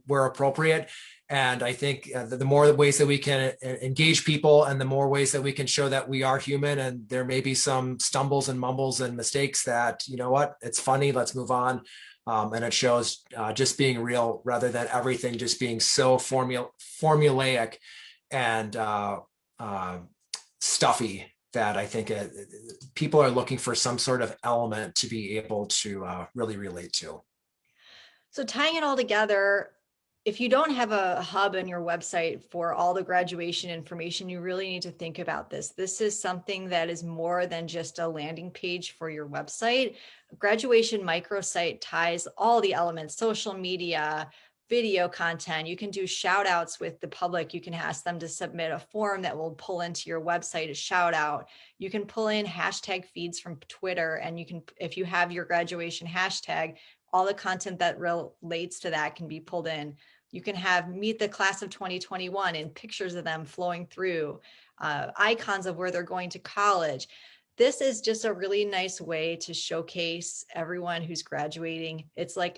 where appropriate. And I think the more ways that we can engage people and the more ways that we can show that we are human and there may be some stumbles and mumbles and mistakes that, it's funny, let's move on. And it shows just being real rather than everything just being so formulaic and stuffy that I think people are looking for some sort of element to be able to really relate to. So tying it all together, if you don't have a hub on your website for all the graduation information, you really need to think about this. This is something that is more than just a landing page for your website. Graduation microsite ties all the elements, social media, video content. You can do shout outs with the public. You can ask them to submit a form that will pull into your website a shout out. You can pull in hashtag feeds from Twitter, and you can, if you have your graduation hashtag, all the content that relates to that can be pulled in. You can have meet the class of 2021 and pictures of them flowing through, icons of where they're going to college. This is just a really nice way to showcase everyone who's graduating. It's like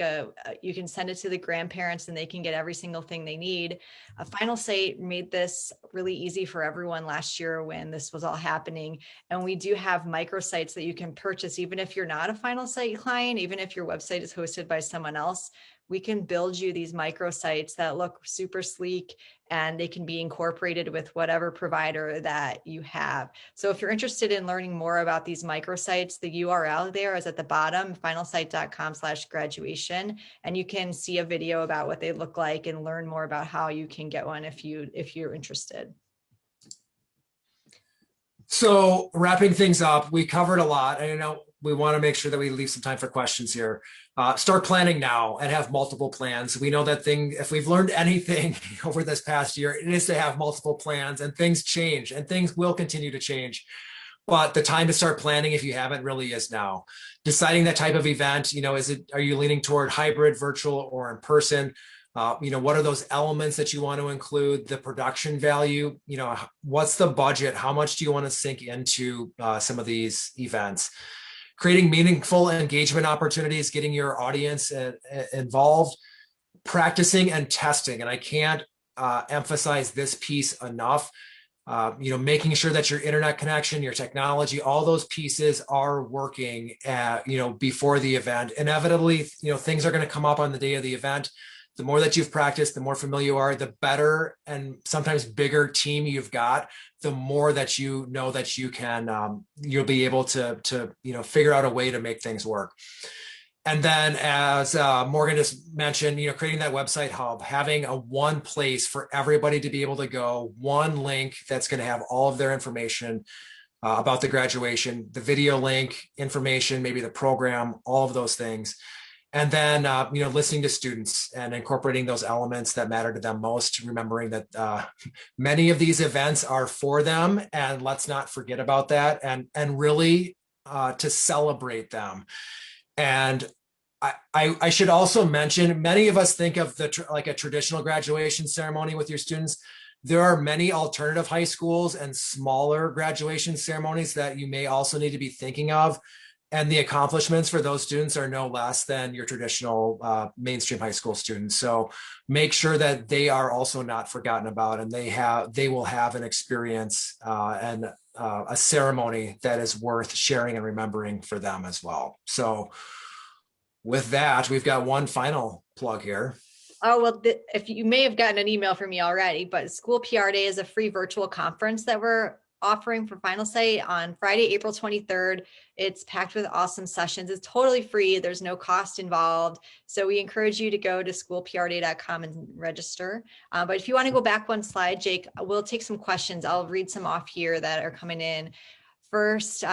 you can send it to the grandparents and they can get every single thing they need. Final Site made this really easy for everyone last year when this was all happening. And we do have microsites that you can purchase, even if you're not a Final Site client, even if your website is hosted by someone else. We can build you these microsites that look super sleek, and they can be incorporated with whatever provider that you have. So if you're interested in learning more about these microsites, the URL there is at the bottom, finalsite.com/graduation, and you can see a video about what they look like and learn more about how you can get one if you're interested. So wrapping things up, we covered a lot. I know we want to make sure that we leave some time for questions here. Start planning now and have multiple plans. We know that if we've learned anything over this past year, it is to have multiple plans, and things change and things will continue to change. But the time to start planning, if you haven't, really is now. Deciding that type of event, are you leaning toward hybrid, virtual, or in person? What are those elements that you want to include? The production value, what's the budget? How much do you want to sink into some of these events? Creating meaningful engagement opportunities, getting your audience involved, practicing and testing. And I can't emphasize this piece enough. Making sure that your internet connection, your technology, all those pieces are working before the event. Inevitably, things are going to come up on the day of the event The more that you've practiced, the more familiar you are, the better and sometimes bigger team you've got, the more that you know that you can, you'll be able to figure out a way to make things work. And then, as Morgan just mentioned, creating that website hub, having a one place for everybody to be able to go, one link that's going to have all of their information about the graduation, the video link, information, maybe the program, all of those things. And then, listening to students and incorporating those elements that matter to them most, remembering that many of these events are for them, and let's not forget about that, and really to celebrate them. And I should also mention, many of us think of like a traditional graduation ceremony with your students. There are many alternative high schools and smaller graduation ceremonies that you may also need to be thinking of. And the accomplishments for those students are no less than your traditional mainstream high school students. So make sure that they are also not forgotten about, and they will have an experience and a ceremony that is worth sharing and remembering for them as well. So with that, we've got one final plug here. Oh, well, if you may have gotten an email from me already, but School PR Day is a free virtual conference that we're offering for Final Site on Friday, April 23rd. It's packed with awesome sessions. It's totally free. There's no cost involved. So we encourage you to go to schoolprday.com and register. But if you want to go back one slide, Jake, we'll take some questions. I'll read some off here that are coming in. First,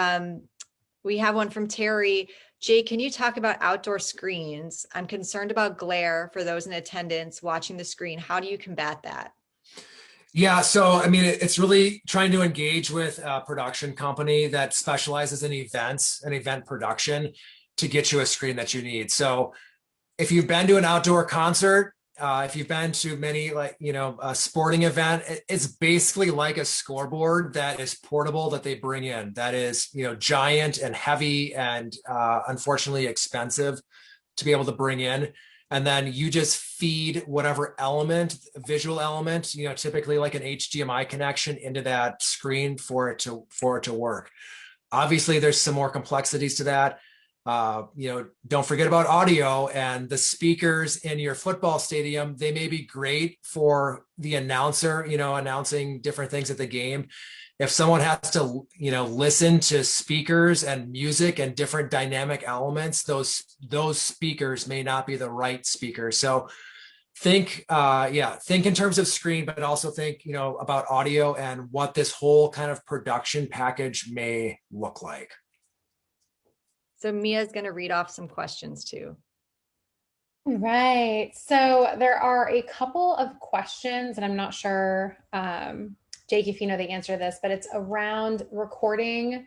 we have one from Terry. Jake, can you talk about outdoor screens? I'm concerned about glare for those in attendance watching the screen. How do you combat that? Yeah, so I mean, it's really trying to engage with a production company that specializes in events and event production to get you a screen that you need. So if you've been to an outdoor concert, if you've been to many, a sporting event, it's basically like a scoreboard that is portable that they bring in, that is, giant and heavy and unfortunately expensive to be able to bring in. And then you just feed whatever visual element, typically like an HDMI connection, into that screen for it to work. Obviously, there's some more complexities to that. Don't forget about audio, and the speakers in your football stadium. They may be great for the announcer, announcing different things at the game. If someone has to, listen to speakers and music and different dynamic elements, those speakers may not be the right speakers. So think in terms of screen, but also think, about audio and what this whole kind of production package may look like. So Mia's going to read off some questions too. Right. So there are a couple of questions, and I'm not sure, Jake, if you know the answer to this, but it's around recording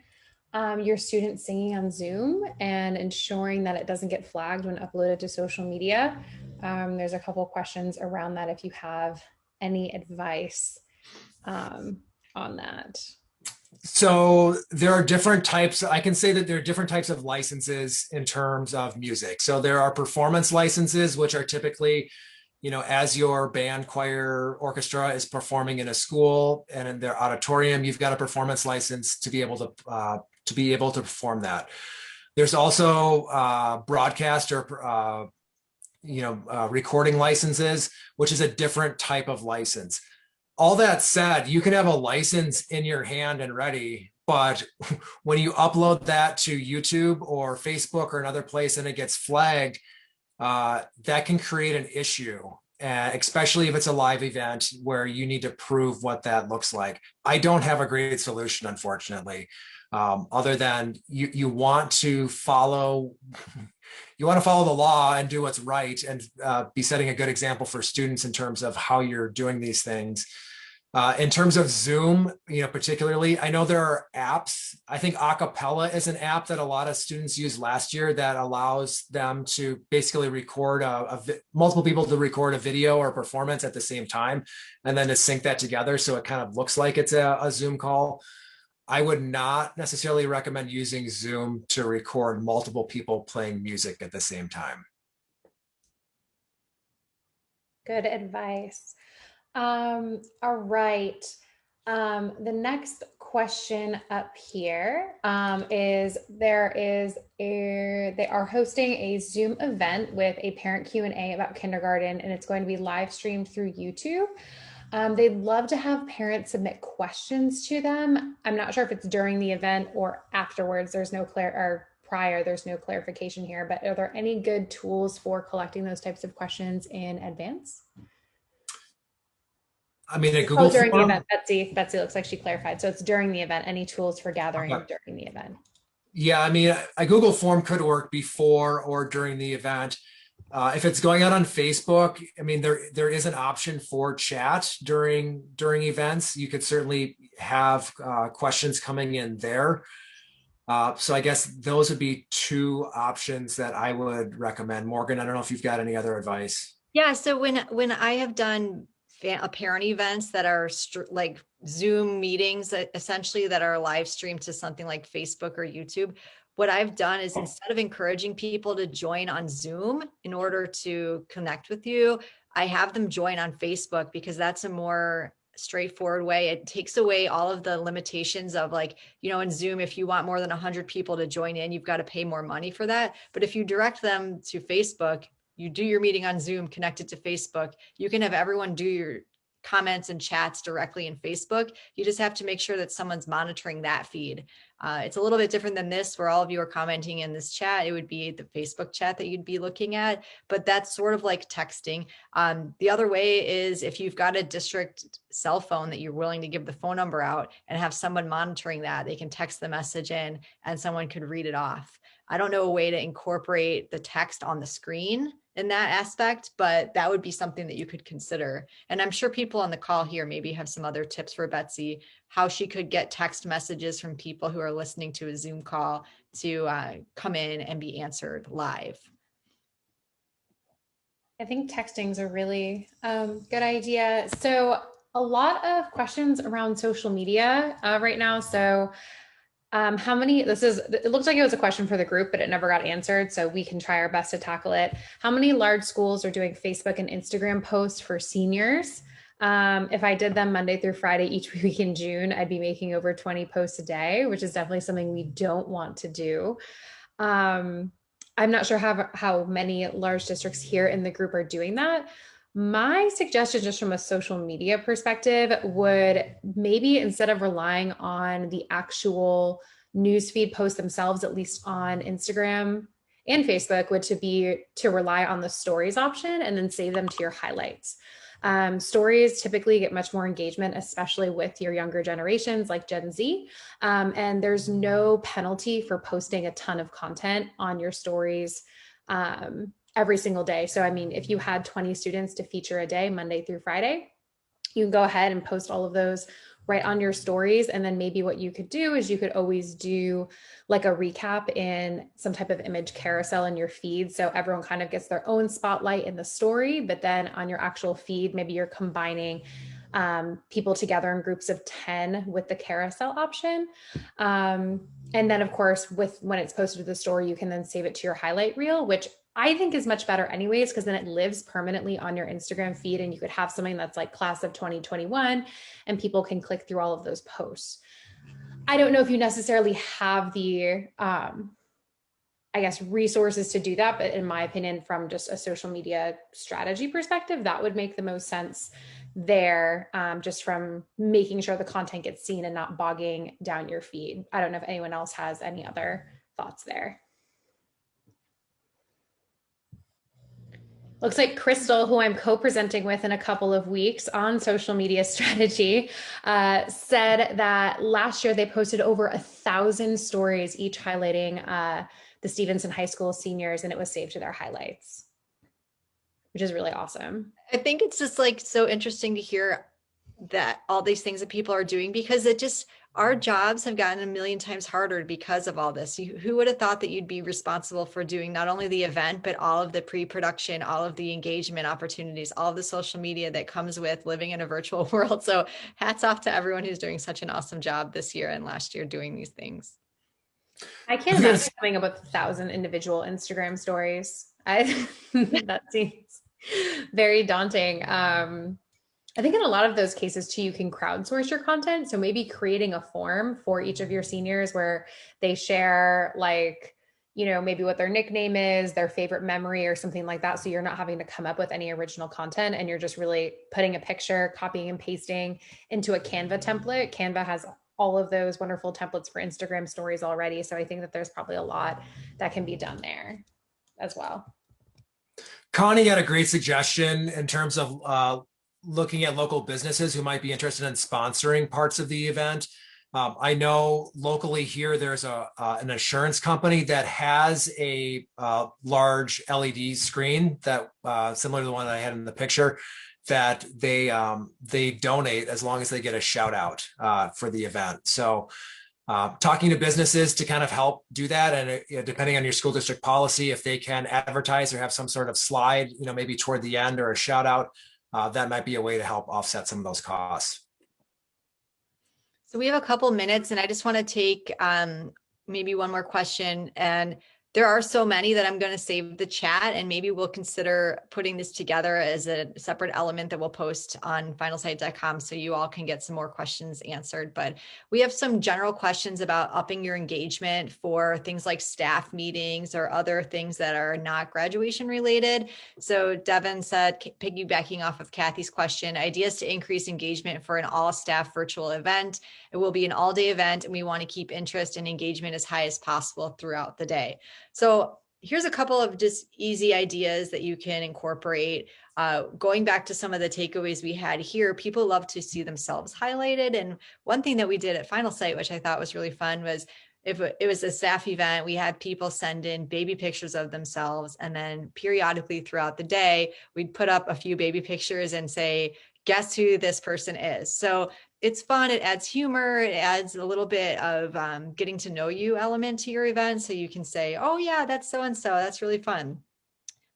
your students singing on Zoom and ensuring that it doesn't get flagged when uploaded to social media. There's a couple of questions around that, if you have any advice on that. So there are different types. I can say that there are different types of licenses in terms of music. So there are performance licenses, which are typically, as your band, choir, orchestra is performing in a school and in their auditorium, you've got a performance license to be able to perform that. There's also broadcast or recording licenses, which is a different type of license. All that said, you can have a license in your hand and ready, but when you upload that to YouTube or Facebook or another place and it gets flagged, that can create an issue, especially if it's a live event where you need to prove what that looks like. I don't have a great solution, unfortunately, other than you want to follow the law and do what's right, and be setting a good example for students in terms of how you're doing these things. In terms of Zoom, particularly, I know there are apps. I think Acapella is an app that a lot of students used last year that allows them to basically record multiple people to record a video or performance at the same time, and then to sync that together so it kind of looks like it's a Zoom call. I would not necessarily recommend using Zoom to record multiple people playing music at the same time. Good advice. All right. The next question up here. They are hosting a Zoom event with a parent Q&A about kindergarten, and it's going to be live streamed through YouTube. They'd love to have parents submit questions to them. I'm not sure if it's during the event or afterwards. There's no clarification here, but are there any good tools for collecting those types of questions in advance? I mean, a Google during form? the event. Betsy looks like she clarified. So it's during the event. Any tools for gathering during the event? Yeah, I mean, a Google form could work before or during the event. If it's going out on Facebook, I mean, there is an option for chat during events. You could certainly have questions coming in there. So I guess those would be two options that I would recommend. Morgan, I don't know if you've got any other advice. Yeah, so when I have done parent events that are like Zoom meetings, essentially, that are live streamed to something like Facebook or YouTube, what I've done is, instead of encouraging people to join on Zoom in order to connect with you, I have them join on Facebook, because that's a more straightforward way. It takes away all of the limitations of, like, in Zoom, if you want more than 100 people to join in, you've got to pay more money for that. But if you direct them to Facebook, you do your meeting on Zoom connected to Facebook, you can have everyone do your comments and chats directly in Facebook. You just have to make sure that someone's monitoring that feed. It's a little bit different than this, where all of you are commenting in this chat. It would be the Facebook chat that you'd be looking at, but that's sort of like texting. The other way is, if you've got a district cell phone that you're willing to give the phone number out and have someone monitoring that, they can text the message in and someone could read it off. I don't know a way to incorporate the text on the screen in that aspect, but that would be something that you could consider. And I'm sure people on the call here maybe have some other tips for Betsy, how she could get text messages from people who are listening to a Zoom call to come in and be answered live. I think texting is a really good idea. So a lot of questions around social media right now. So it looks like it was a question for the group, but it never got answered. So we can try our best to tackle it. How many large schools are doing Facebook and Instagram posts for seniors? If I did them Monday through Friday each week in June, I'd be making over 20 posts a day, which is definitely something we don't want to do. I'm not sure how many large districts here in the group are doing that. My suggestion, just from a social media perspective, would maybe, instead of relying on the actual newsfeed posts themselves, at least on Instagram and Facebook, would be to rely on the stories option and then save them to your highlights. Stories typically get much more engagement, especially with your younger generations like Gen Z. And there's no penalty for posting a ton of content on your stories every single day. So, I mean, if you had 20 students to feature a day, Monday through Friday, you can go ahead and post all of those right on your stories. And then maybe what you could do is you could always do like a recap in some type of image carousel in your feed. So everyone kind of gets their own spotlight in the story, but then on your actual feed, maybe you're combining people together in groups of 10 with the carousel option. And then of course, when it's posted to the story, you can then save it to your highlight reel, which I think is much better anyways, because then it lives permanently on your Instagram feed, and you could have something that's like class of 2021 and people can click through all of those posts. I don't know if you necessarily have the, resources to do that, but in my opinion, from just a social media strategy perspective, that would make the most sense there, just from making sure the content gets seen and not bogging down your feed. I don't know if anyone else has any other thoughts there. Looks like Crystal, who I'm co-presenting with in a couple of weeks on social media strategy, said that last year they posted over 1,000 stories, each highlighting the Stevenson High School seniors, and it was saved to their highlights, which is really awesome. I think it's just like so interesting to hear that all these things that people are doing, because our jobs have gotten a million times harder because of all this. Who would have thought that you'd be responsible for doing not only the event, but all of the pre-production, all of the engagement opportunities, all of the social media that comes with living in a virtual world. So hats off to everyone who's doing such an awesome job this year and last year doing these things. I can't imagine coming up with 1,000 individual Instagram stories. That seems very daunting. I think in a lot of those cases too, you can crowdsource your content. So maybe creating a form for each of your seniors where they share like, maybe what their nickname is, their favorite memory or something like that. So you're not having to come up with any original content and you're just really putting a picture, copying and pasting into a Canva template. Canva has all of those wonderful templates for Instagram stories already. So I think that there's probably a lot that can be done there as well. Connie had a great suggestion in terms of looking at local businesses who might be interested in sponsoring parts of the event. I know locally here, there's an insurance company that has a large LED screen that similar to the one that I had in the picture, that they donate as long as they get a shout out for the event. So talking to businesses to kind of help do that, and depending on your school district policy, if they can advertise or have some sort of slide, maybe toward the end or a shout out, that might be a way to help offset some of those costs. So we have a couple minutes and I just want to take maybe one more question. And there are so many that I'm going to save the chat, and maybe we'll consider putting this together as a separate element that we'll post on finalsite.com so you all can get some more questions answered. But we have some general questions about upping your engagement for things like staff meetings or other things that are not graduation related. So Devin said, piggybacking off of Kathy's question, ideas to increase engagement for an all staff virtual event. It will be an all-day event and we want to keep interest and engagement as high as possible throughout the day. So here's a couple of just easy ideas that you can incorporate. Going back to some of the takeaways we had here, people love to see themselves highlighted. And one thing that we did at Final Site, which I thought was really fun, was if it was a staff event, we had people send in baby pictures of themselves. And then periodically throughout the day, we'd put up a few baby pictures and say, guess who this person is. So it's fun. It adds humor. It adds a little bit of getting to know you element to your event. So you can say, oh yeah, that's so-and-so. That's really fun.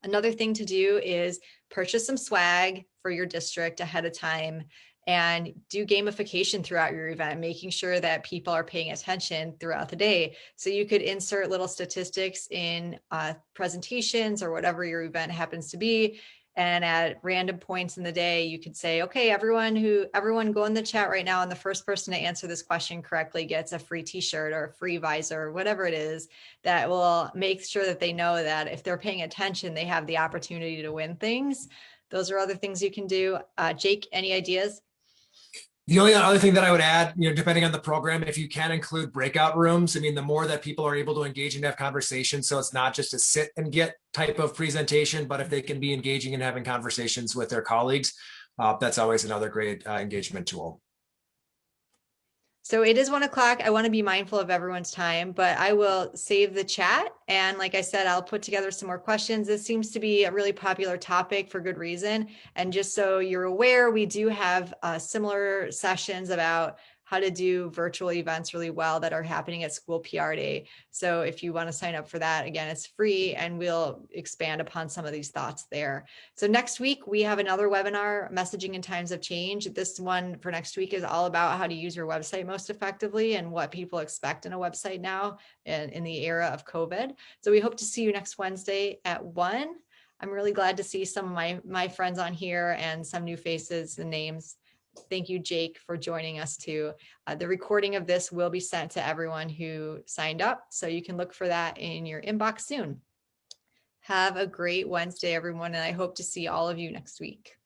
Another thing to do is purchase some swag for your district ahead of time and do gamification throughout your event, making sure that people are paying attention throughout the day. So you could insert little statistics in presentations or whatever your event happens to be. And at random points in the day, you could say, okay, everyone go in the chat right now. And the first person to answer this question correctly gets a free t-shirt or a free visor, or whatever it is that will make sure that they know that if they're paying attention, they have the opportunity to win things. Those are other things you can do. Jake, any ideas? The only other thing that I would add, depending on the program, if you can include breakout rooms, I mean, the more that people are able to engage and have conversations, so it's not just a sit and get type of presentation, but if they can be engaging and having conversations with their colleagues, that's always another great engagement tool. So it is 1 o'clock. I want to be mindful of everyone's time, but I will save the chat. And like I said, I'll put together some more questions. This seems to be a really popular topic for good reason. And just so you're aware, we do have similar sessions about how to do virtual events really well that are happening at School PR Day. So if you want to sign up for that, again, it's free and we'll expand upon some of these thoughts there. So next week, we have another webinar, Messaging in Times of Change. This one for next week is all about how to use your website most effectively and what people expect in a website now in the era of COVID. So we hope to see you next Wednesday at 1. I'm really glad to see some of my friends on here and some new faces and names. Thank you, Jake, for joining us too. The recording of this will be sent to everyone who signed up, so you can look for that in your inbox soon. Have a great Wednesday, everyone, and I hope to see all of you next week.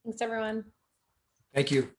Thanks, everyone. Thank you.